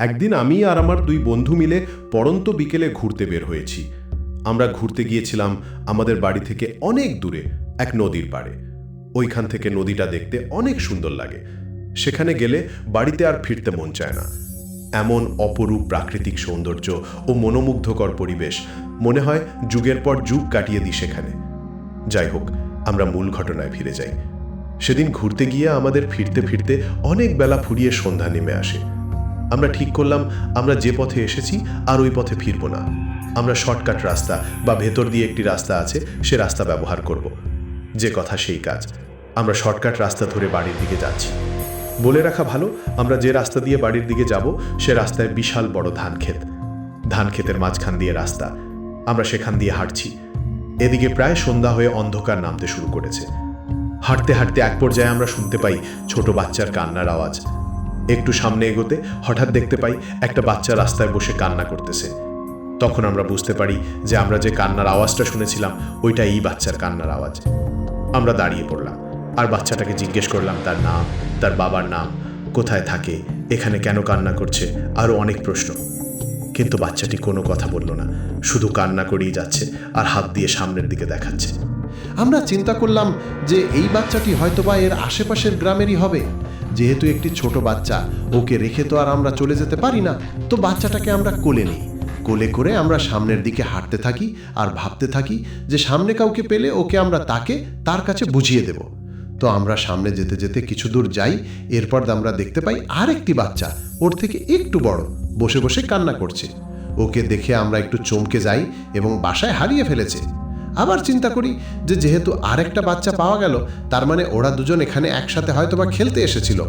একদিন আমি আর আমার দুই বন্ধু মিলে পড়ন্ত বিকেলে ঘুরতে বের হয়েছি। আমরা ঘুরতে গিয়েছিলাম আমাদের বাড়ি থেকে অনেক দূরে এক নদীর পাড়ে। ওইখান থেকে নদীটা দেখতে অনেক সুন্দর লাগে। সেখানে গেলে বাড়িতে আর ফিরতে মন চায় না। এমন অপরূপ প্রাকৃতিক সৌন্দর্য ও মনোমুগ্ধকর পরিবেশ, মনে হয় যুগের পর যুগ কাটিয়ে দিই সেখানে। যাই হোক, আমরা মূল ঘটনায় ফিরে যাই। সেদিন ঘুরতে গিয়ে আমাদের ফিরতে ফিরতে অনেক বেলা ফুরিয়ে সন্ধ্যা নেমে আসে। আমরা ঠিক করলাম আমরা যে পথে এসেছি আর ওই পথে ফিরব না। আমরা শর্টকাট রাস্তা বা ভেতর দিয়ে একটি রাস্তা আছে, সে রাস্তা ব্যবহার করব। যে কথা সেই কাজ। আমরা শর্টকাট রাস্তা ধরে বাড়ির দিকে যাচ্ছি। বলে রাখা ভালো, আমরা যে রাস্তা দিয়ে বাড়ির দিকে যাব সে রাস্তায় বিশাল বড় ধান ক্ষেতের মাঝখান দিয়ে রাস্তা। আমরা সেখান দিয়ে হাঁটছি। এদিকে প্রায় সন্ধ্যা হয়ে অন্ধকার নামতে শুরু করেছে। হাঁটতে হাঁটতে এক পর্যায়ে আমরা শুনতে পাই ছোট বাচ্চার কান্নার আওয়াজ। একটু সামনে এগোতে হঠাৎ দেখতে পাই একটা বাচ্চা রাস্তায় বসে কান্না করতেছে। তখন আমরা বুঝতে পারি যে আমরা যে কান্নার আওয়াজটা শুনেছিলাম ওইটা এই বাচ্চার কান্নার আওয়াজ। আমরা দাঁড়িয়ে পড়লাম আর বাচ্চাটাকে জিজ্ঞেস করলাম তার নাম, তার বাবার নাম, কোথায় থাকে, এখানে কেন কান্না করছে, আরও অনেক প্রশ্ন। কিন্তু বাচ্চাটি কোনো কথা বলল না, শুধু কান্না করেই যাচ্ছে আর হাত দিয়ে সামনের দিকে দেখাচ্ছে। আমরা চিন্তা করলাম যে এই বাচ্চাটি হয়তোবা এর আশেপাশের গ্রামেরই হবে। যেহেতু একটি ছোট বাচ্চা, ওকে রেখে তো আর আমরা চলে যেতে পারি না। তো বাচ্চাটাকে আমরা কোলে নিই। কোলে করে আমরা সামনের দিকে হাঁটতে থাকি আর ভাবতে থাকি যে সামনে কাউকে পেলে ওকে আমরা তার কাছে বুঝিয়ে দেব। তো আমরা সামনে যেতে যেতে কিছু দূর যাই। এরপর আমরা দেখতে পাই আর একটি বাচ্চা, ওর থেকে একটু বড়, বসে বসে কান্না করছে। ওকে দেখে আমরা একটু চমকে যাই এবং বাসায় হারিয়ে ফেলেছে। আবার চিন্তা করি যে যেহেতু আরেকটা বাচ্চা পাওয়া গেল, তার মানে ওরা দুজন এখানে একসাথে হয়তোবা খেলতে এসেছিল।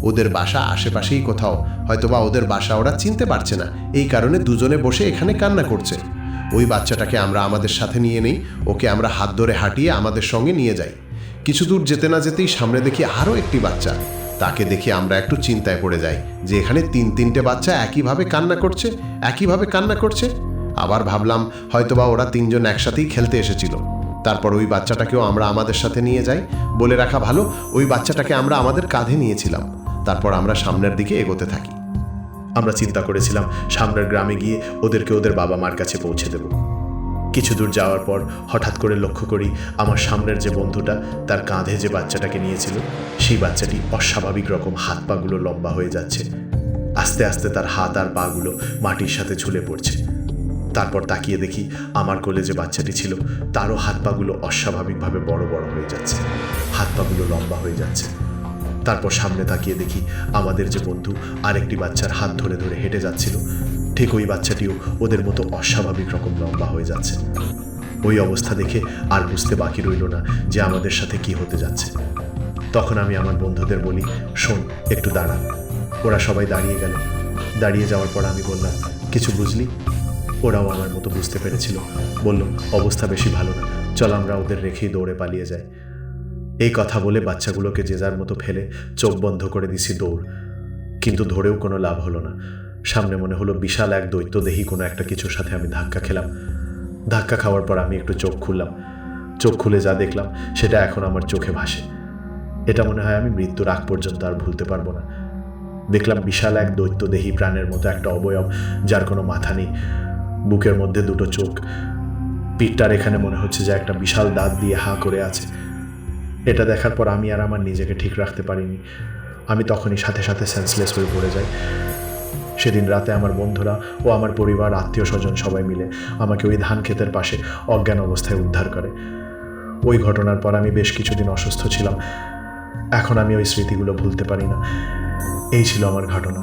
ওদের বাসা আশেপাশেই কোথাও, হয়তোবা ওদের বাসা ওরা চিনতে পারছে না, এই কারণে দুজনে বসে এখানে কান্না করছে। ওই বাচ্চাটাকে আমরা আমাদের সাথে নিয়ে নেই। ওকে আমরা হাত ধরে হাঁটিয়ে আমাদের সঙ্গে নিয়ে যাই। কিছু দূর যেতে না যেতেই সামনে দেখি আরও একটি বাচ্চা। তাকে দেখে আমরা একটু চিন্তায় পড়ে যাই যে এখানে তিনটে বাচ্চা একইভাবে কান্না করছে। আবার ভাবলাম হয়তোবা ওরা তিনজন একসাথেই খেলতে এসেছিল। তারপর ওই বাচ্চাটাকেও আমরা আমাদের সাথে নিয়ে যাই। বলে রাখা ভালো, ওই বাচ্চাটাকে আমরা আমাদের কাঁধে নিয়েছিলাম। তারপর আমরা সামনের দিকে এগোতে থাকি। আমরা চিন্তা করেছিলাম সামনের গ্রামে গিয়ে ওদেরকে ওদের বাবা মার কাছে পৌঁছে দেব। কিছু দূর যাওয়ার পর হঠাৎ করে লক্ষ্য করি আমার সামনের যে বন্ধুটা, তার কাঁধে যে বাচ্চাটাকে নিয়েছিল, সেই বাচ্চাটি অস্বাভাবিক রকম হাত পাগুলো লম্বা হয়ে যাচ্ছে। আস্তে আস্তে তার হাত আর পাগুলো মাটির সাথে ঝুলে পড়ছে। তারপর তাকিয়ে দেখি আমার কোলে যে বাচ্চাটি ছিল তারও হাত পাগুলো অস্বাভাবিকভাবে বড় বড় হয়ে যাচ্ছে, হাত পাগুলো লম্বা হয়ে যাচ্ছে। তারপর সামনে তাকিয়ে দেখি আমাদের যে বন্ধু আরেকটি বাচ্চার হাত ধরে ধরে হেঁটে যাচ্ছিল, ঠিক ওই বাচ্চাটিও ওদের মতো অস্বাভাবিক রকম লম্বা হয়ে যাচ্ছে। ওই অবস্থা দেখে আর বুঝতে বাকি রইল না যে আমাদের সাথে কি হতে যাচ্ছে। তখন আমি আমার বন্ধুদের বলি, শোন, একটু দাঁড়া। ওরা সবাই দাঁড়িয়ে গেল। দাঁড়িয়ে যাওয়ার পর আমি বললাম, কিছু বুঝলি? ওরাও আমার মতো বুঝতে পেরেছিল। বলল, অবস্থা বেশি ভালো না, চল আমরা ওদের রেখেই দৌড়ে পালিয়ে যাই। এই কথা বলে বাচ্চাগুলোকে যে যার মতো ফেলে চোখ বন্ধ করে দিছি দৌড়। কিন্তু ধরেও কোনো লাভ হলো না। সামনে মনে হলো বিশাল এক দৈত্যদেহী কোনো একটা কিছুর সাথে আমি ধাক্কা খেলাম। ধাক্কা খাওয়ার পর আমি একটু চোখ খুললাম। চোখ খুলে যা দেখলাম সেটা এখন আমার চোখে ভাসে। এটা মনে হয় আমি মৃত্যুর আগ পর্যন্ত আর ভুলতে পারবো না। দেখলাম বিশাল এক দৈত্যদেহী প্রাণের মতো একটা অবয়ব, যার কোনো মাথা নেই, বুকের মধ্যে দুটো চোখ, পিঠটার এখানে মনে হচ্ছে যে একটা বিশাল দাঁত দিয়ে হাঁ করে আছে। এটা দেখার পর আমি আর আমার নিজেকে ঠিক রাখতে পারিনি। আমি তখনই সাথে সাথে সেন্সলেস হয়ে পড়ে যাই। সেদিন রাতে আমার বন্ধুরা ও আমার পরিবার, আত্মীয় স্বজন সবাই মিলে আমাকে ওই ধান ক্ষেতের পাশে অজ্ঞান অবস্থায় উদ্ধার করে। ওই ঘটনার পর আমি বেশ কিছুদিন অসুস্থ ছিলাম। এখন আমি ওই স্মৃতিগুলো ভুলতে পারি না। এই ছিল আমার ঘটনা।